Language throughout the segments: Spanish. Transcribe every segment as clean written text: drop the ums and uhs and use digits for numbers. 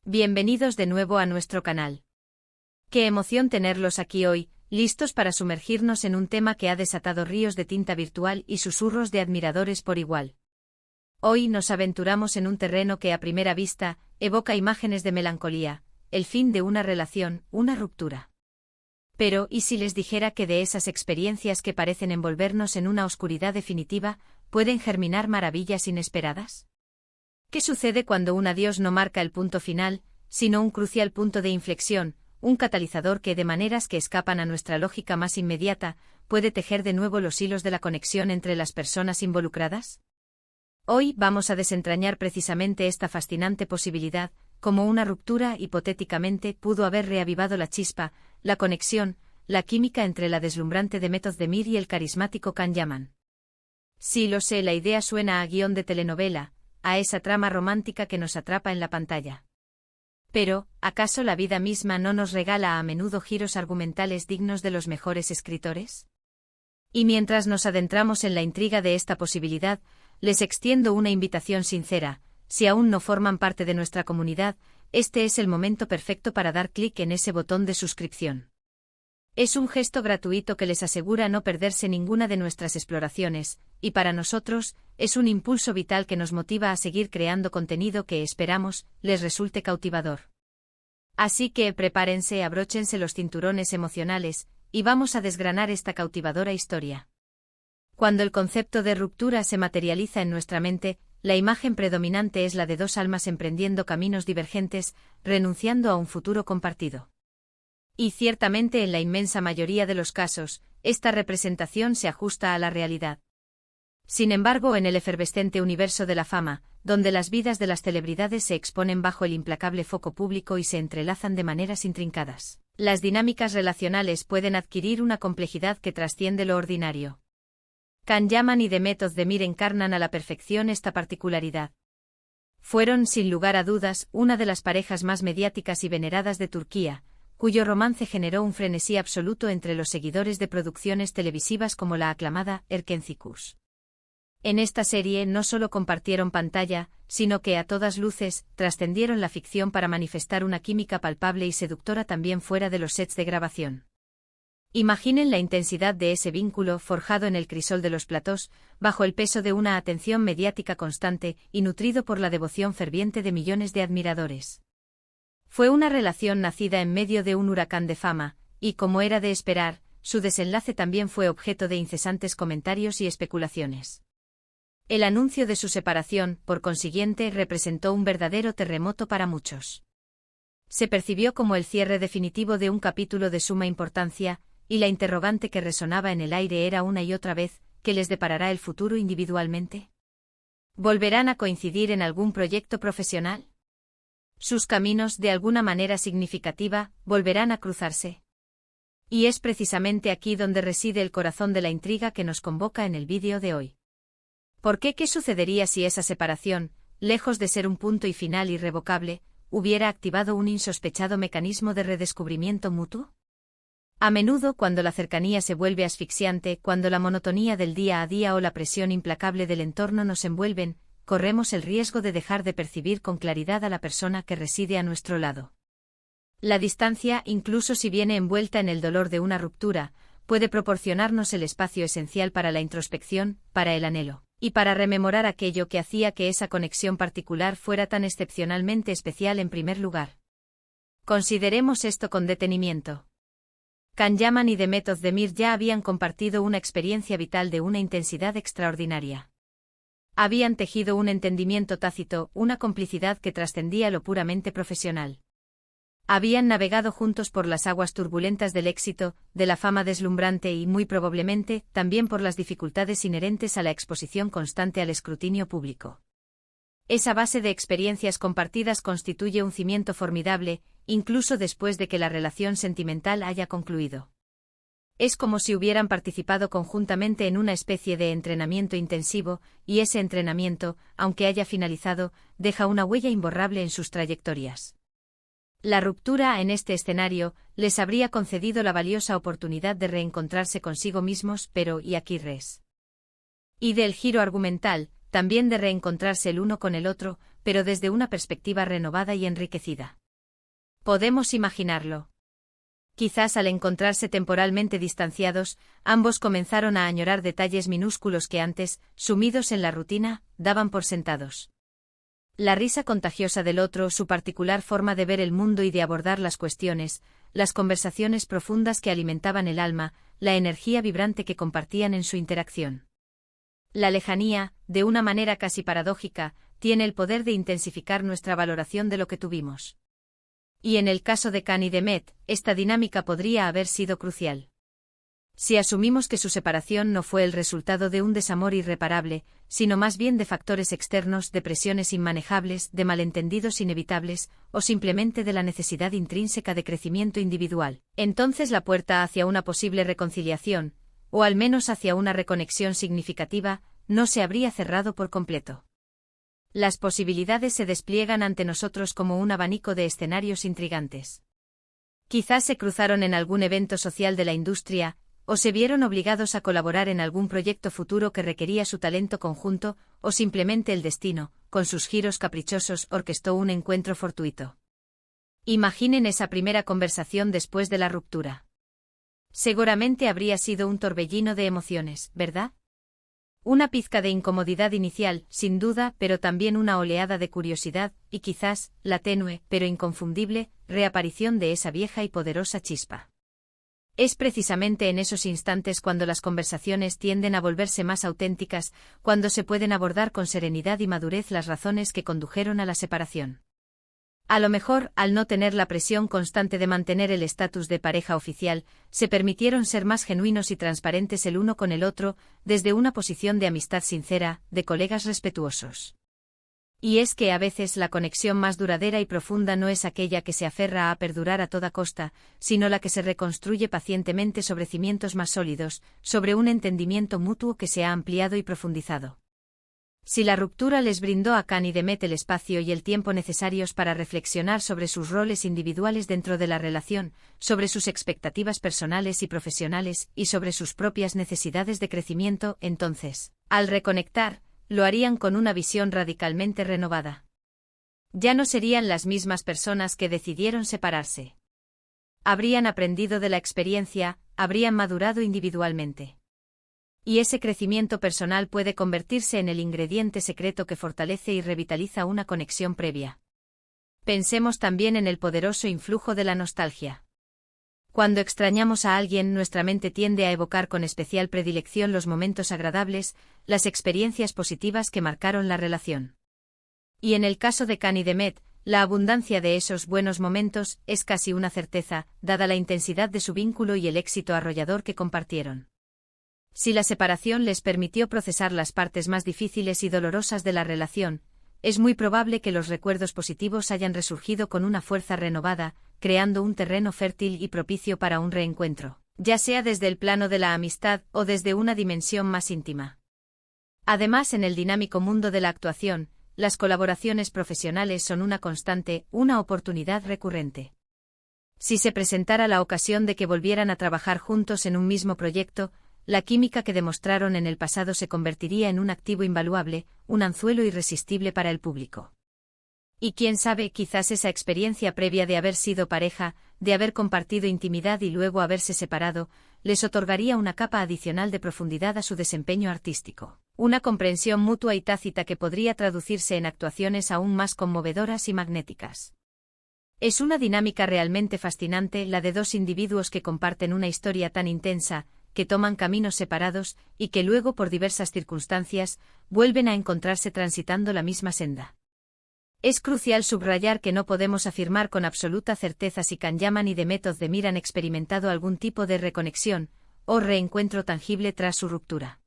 Bienvenidos de nuevo a nuestro canal. Qué emoción tenerlos aquí hoy, listos para sumergirnos en un tema que ha desatado ríos de tinta virtual y susurros de admiradores por igual. Hoy nos aventuramos en un terreno que a primera vista evoca imágenes de melancolía, el fin de una relación, una ruptura. Pero, ¿y si les dijera que de esas experiencias que parecen envolvernos en una oscuridad definitiva, pueden germinar maravillas inesperadas? ¿Qué sucede cuando un adiós no marca el punto final, sino un crucial punto de inflexión, un catalizador que, de maneras que escapan a nuestra lógica más inmediata, puede tejer de nuevo los hilos de la conexión entre las personas involucradas? Hoy vamos a desentrañar precisamente esta fascinante posibilidad, cómo una ruptura hipotéticamente pudo haber reavivado la chispa, la conexión, la química entre la deslumbrante Demet Özdemir y el carismático Can Yaman. Sí, lo sé, la idea suena a guión de telenovela, a esa trama romántica que nos atrapa en la pantalla. Pero, ¿acaso la vida misma no nos regala a menudo giros argumentales dignos de los mejores escritores? Y mientras nos adentramos en la intriga de esta posibilidad, les extiendo una invitación sincera: si aún no forman parte de nuestra comunidad, este es el momento perfecto para dar clic en ese botón de suscripción. Es un gesto gratuito que les asegura no perderse ninguna de nuestras exploraciones, y para nosotros, es un impulso vital que nos motiva a seguir creando contenido que esperamos les resulte cautivador. Así que prepárense, abróchense los cinturones emocionales, y vamos a desgranar esta cautivadora historia. Cuando el concepto de ruptura se materializa en nuestra mente, la imagen predominante es la de dos almas emprendiendo caminos divergentes, renunciando a un futuro compartido. Y ciertamente en la inmensa mayoría de los casos, esta representación se ajusta a la realidad. Sin embargo, en el efervescente universo de la fama, donde las vidas de las celebridades se exponen bajo el implacable foco público y se entrelazan de maneras intrincadas, las dinámicas relacionales pueden adquirir una complejidad que trasciende lo ordinario. Can Yaman y Demet Özdemir encarnan a la perfección esta particularidad. Fueron, sin lugar a dudas, una de las parejas más mediáticas y veneradas de Turquía, cuyo romance generó un frenesí absoluto entre los seguidores de producciones televisivas como la aclamada Erkenci. En esta serie no solo compartieron pantalla, sino que a todas luces trascendieron la ficción para manifestar una química palpable y seductora también fuera de los sets de grabación. Imaginen la intensidad de ese vínculo forjado en el crisol de los platós, bajo el peso de una atención mediática constante y nutrido por la devoción ferviente de millones de admiradores. Fue una relación nacida en medio de un huracán de fama, y como era de esperar, su desenlace también fue objeto de incesantes comentarios y especulaciones. El anuncio de su separación, por consiguiente, representó un verdadero terremoto para muchos. Se percibió como el cierre definitivo de un capítulo de suma importancia, y la interrogante que resonaba en el aire era una y otra vez: ¿qué les deparará el futuro individualmente? ¿Volverán a coincidir en algún proyecto profesional? ¿Sus caminos, de alguna manera significativa, volverán a cruzarse? Y es precisamente aquí donde reside el corazón de la intriga que nos convoca en el vídeo de hoy. ¿Por qué? ¿Qué sucedería si esa separación, lejos de ser un punto y final irrevocable, hubiera activado un insospechado mecanismo de redescubrimiento mutuo? A menudo, cuando la cercanía se vuelve asfixiante, cuando la monotonía del día a día o la presión implacable del entorno nos envuelven, corremos el riesgo de dejar de percibir con claridad a la persona que reside a nuestro lado. La distancia, incluso si viene envuelta en el dolor de una ruptura, puede proporcionarnos el espacio esencial para la introspección, para el anhelo, y para rememorar aquello que hacía que esa conexión particular fuera tan excepcionalmente especial en primer lugar. Consideremos esto con detenimiento. Can Yaman y Demet Özdemir ya habían compartido una experiencia vital de una intensidad extraordinaria. Habían tejido un entendimiento tácito, una complicidad que trascendía lo puramente profesional. Habían navegado juntos por las aguas turbulentas del éxito, de la fama deslumbrante y, muy probablemente, también por las dificultades inherentes a la exposición constante al escrutinio público. Esa base de experiencias compartidas constituye un cimiento formidable, incluso después de que la relación sentimental haya concluido. Es como si hubieran participado conjuntamente en una especie de entrenamiento intensivo, y ese entrenamiento, aunque haya finalizado, deja una huella imborrable en sus trayectorias. La ruptura en este escenario les habría concedido la valiosa oportunidad de reencontrarse consigo mismos, pero ¿y aquí res? Y del giro argumental, también de reencontrarse el uno con el otro, pero desde una perspectiva renovada y enriquecida. Podemos imaginarlo. Quizás al encontrarse temporalmente distanciados, ambos comenzaron a añorar detalles minúsculos que antes, sumidos en la rutina, daban por sentados. La risa contagiosa del otro, su particular forma de ver el mundo y de abordar las cuestiones, las conversaciones profundas que alimentaban el alma, la energía vibrante que compartían en su interacción. La lejanía, de una manera casi paradójica, tiene el poder de intensificar nuestra valoración de lo que tuvimos. Y en el caso de Khan y Demet, esta dinámica podría haber sido crucial. Si asumimos que su separación no fue el resultado de un desamor irreparable, sino más bien de factores externos, de presiones inmanejables, de malentendidos inevitables, o simplemente de la necesidad intrínseca de crecimiento individual, entonces la puerta hacia una posible reconciliación, o al menos hacia una reconexión significativa, no se habría cerrado por completo. Las posibilidades se despliegan ante nosotros como un abanico de escenarios intrigantes. Quizás se cruzaron en algún evento social de la industria, o se vieron obligados a colaborar en algún proyecto futuro que requería su talento conjunto, o simplemente el destino, con sus giros caprichosos, orquestó un encuentro fortuito. Imaginen esa primera conversación después de la ruptura. Seguramente habría sido un torbellino de emociones, ¿verdad? Una pizca de incomodidad inicial, sin duda, pero también una oleada de curiosidad, y quizás, la tenue, pero inconfundible, reaparición de esa vieja y poderosa chispa. Es precisamente en esos instantes cuando las conversaciones tienden a volverse más auténticas, cuando se pueden abordar con serenidad y madurez las razones que condujeron a la separación. A lo mejor, al no tener la presión constante de mantener el estatus de pareja oficial, se permitieron ser más genuinos y transparentes el uno con el otro, desde una posición de amistad sincera, de colegas respetuosos. Y es que a veces la conexión más duradera y profunda no es aquella que se aferra a perdurar a toda costa, sino la que se reconstruye pacientemente sobre cimientos más sólidos, sobre un entendimiento mutuo que se ha ampliado y profundizado. Si la ruptura les brindó a Khan y Demet el espacio y el tiempo necesarios para reflexionar sobre sus roles individuales dentro de la relación, sobre sus expectativas personales y profesionales, y sobre sus propias necesidades de crecimiento, entonces, al reconectar, lo harían con una visión radicalmente renovada. Ya no serían las mismas personas que decidieron separarse. Habrían aprendido de la experiencia, habrían madurado individualmente. Y ese crecimiento personal puede convertirse en el ingrediente secreto que fortalece y revitaliza una conexión previa. Pensemos también en el poderoso influjo de la nostalgia. Cuando extrañamos a alguien, nuestra mente tiende a evocar con especial predilección los momentos agradables, las experiencias positivas que marcaron la relación. Y en el caso de Khan y Demet, la abundancia de esos buenos momentos es casi una certeza, dada la intensidad de su vínculo y el éxito arrollador que compartieron. Si la separación les permitió procesar las partes más difíciles y dolorosas de la relación, es muy probable que los recuerdos positivos hayan resurgido con una fuerza renovada, creando un terreno fértil y propicio para un reencuentro, ya sea desde el plano de la amistad o desde una dimensión más íntima. Además, en el dinámico mundo de la actuación, las colaboraciones profesionales son una constante, una oportunidad recurrente. Si se presentara la ocasión de que volvieran a trabajar juntos en un mismo proyecto, la química que demostraron en el pasado se convertiría en un activo invaluable, un anzuelo irresistible para el público. Y quién sabe, quizás esa experiencia previa de haber sido pareja, de haber compartido intimidad y luego haberse separado, les otorgaría una capa adicional de profundidad a su desempeño artístico, una comprensión mutua y tácita que podría traducirse en actuaciones aún más conmovedoras y magnéticas. Es una dinámica realmente fascinante la de dos individuos que comparten una historia tan intensa, que toman caminos separados, y que luego por diversas circunstancias, vuelven a encontrarse transitando la misma senda. Es crucial subrayar que no podemos afirmar con absoluta certeza si Khan Yaman y Demet Özdemir han experimentado algún tipo de reconexión, o reencuentro tangible tras su ruptura.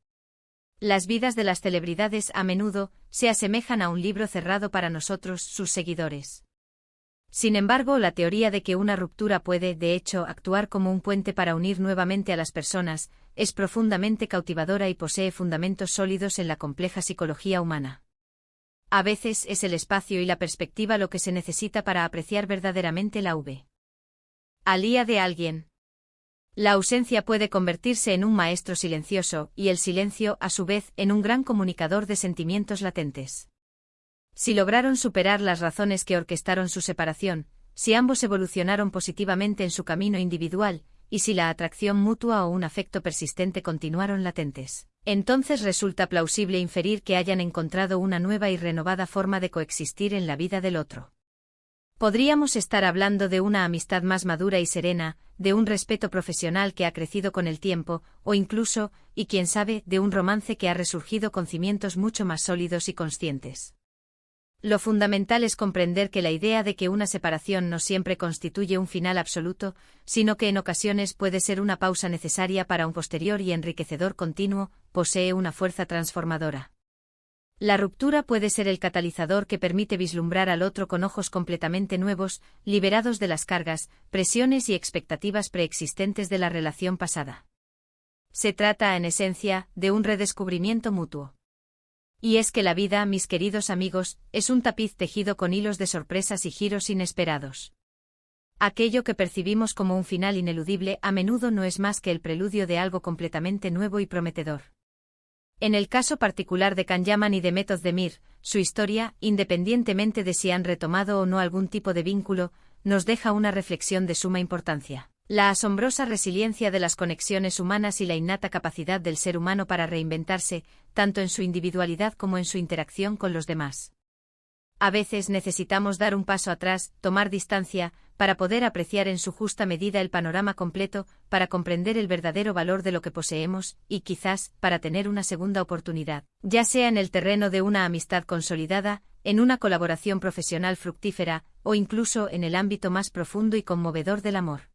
Las vidas de las celebridades a menudo, se asemejan a un libro cerrado para nosotros, sus seguidores. Sin embargo, la teoría de que una ruptura puede, de hecho, actuar como un puente para unir nuevamente a las personas, es profundamente cautivadora y posee fundamentos sólidos en la compleja psicología humana. A veces es el espacio y la perspectiva lo que se necesita para apreciar verdaderamente la valía de alguien. La ausencia puede convertirse en un maestro silencioso, y el silencio, a su vez, en un gran comunicador de sentimientos latentes. Si lograron superar las razones que orquestaron su separación, si ambos evolucionaron positivamente en su camino individual, y si la atracción mutua o un afecto persistente continuaron latentes, entonces resulta plausible inferir que hayan encontrado una nueva y renovada forma de coexistir en la vida del otro. Podríamos estar hablando de una amistad más madura y serena, de un respeto profesional que ha crecido con el tiempo, o incluso, y quién sabe, de un romance que ha resurgido con cimientos mucho más sólidos y conscientes. Lo fundamental es comprender que la idea de que una separación no siempre constituye un final absoluto, sino que en ocasiones puede ser una pausa necesaria para un posterior y enriquecedor continuo, posee una fuerza transformadora. La ruptura puede ser el catalizador que permite vislumbrar al otro con ojos completamente nuevos, liberados de las cargas, presiones y expectativas preexistentes de la relación pasada. Se trata, en esencia, de un redescubrimiento mutuo. Y es que la vida, mis queridos amigos, es un tapiz tejido con hilos de sorpresas y giros inesperados. Aquello que percibimos como un final ineludible a menudo no es más que el preludio de algo completamente nuevo y prometedor. En el caso particular de Can Yaman y de Method de Mir, su historia, independientemente de si han retomado o no algún tipo de vínculo, nos deja una reflexión de suma importancia. La asombrosa resiliencia de las conexiones humanas y la innata capacidad del ser humano para reinventarse, tanto en su individualidad como en su interacción con los demás. A veces necesitamos dar un paso atrás, tomar distancia, para poder apreciar en su justa medida el panorama completo, para comprender el verdadero valor de lo que poseemos, y quizás, para tener una segunda oportunidad, ya sea en el terreno de una amistad consolidada, en una colaboración profesional fructífera, o incluso en el ámbito más profundo y conmovedor del amor.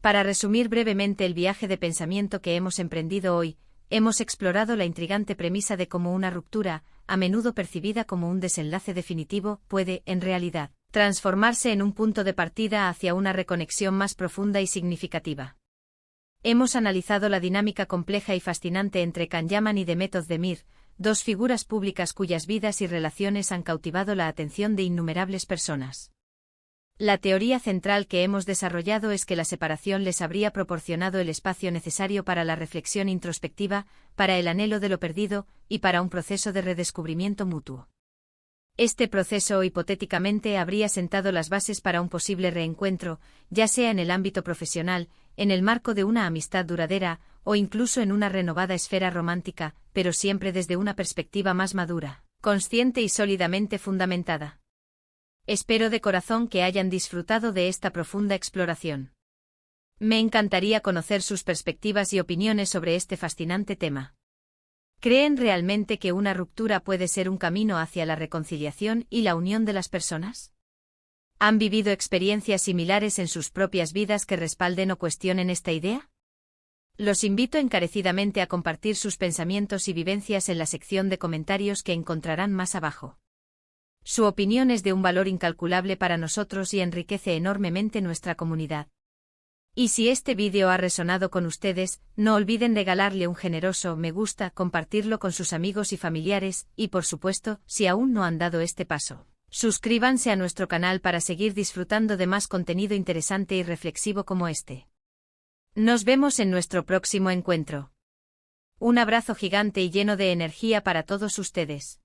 Para resumir brevemente el viaje de pensamiento que hemos emprendido hoy, hemos explorado la intrigante premisa de cómo una ruptura, a menudo percibida como un desenlace definitivo, puede, en realidad, transformarse en un punto de partida hacia una reconexión más profunda y significativa. Hemos analizado la dinámica compleja y fascinante entre Can Yaman y The Method de Mir, dos figuras públicas cuyas vidas y relaciones han cautivado la atención de innumerables personas. La teoría central que hemos desarrollado es que la separación les habría proporcionado el espacio necesario para la reflexión introspectiva, para el anhelo de lo perdido, y para un proceso de redescubrimiento mutuo. Este proceso hipotéticamente habría sentado las bases para un posible reencuentro, ya sea en el ámbito profesional, en el marco de una amistad duradera, o incluso en una renovada esfera romántica, pero siempre desde una perspectiva más madura, consciente y sólidamente fundamentada. Espero de corazón que hayan disfrutado de esta profunda exploración. Me encantaría conocer sus perspectivas y opiniones sobre este fascinante tema. ¿Creen realmente que una ruptura puede ser un camino hacia la reconciliación y la unión de las personas? ¿Han vivido experiencias similares en sus propias vidas que respalden o cuestionen esta idea? Los invito encarecidamente a compartir sus pensamientos y vivencias en la sección de comentarios que encontrarán más abajo. Su opinión es de un valor incalculable para nosotros y enriquece enormemente nuestra comunidad. Y si este vídeo ha resonado con ustedes, no olviden regalarle un generoso me gusta, compartirlo con sus amigos y familiares, y por supuesto, si aún no han dado este paso, suscríbanse a nuestro canal para seguir disfrutando de más contenido interesante y reflexivo como este. Nos vemos en nuestro próximo encuentro. Un abrazo gigante y lleno de energía para todos ustedes.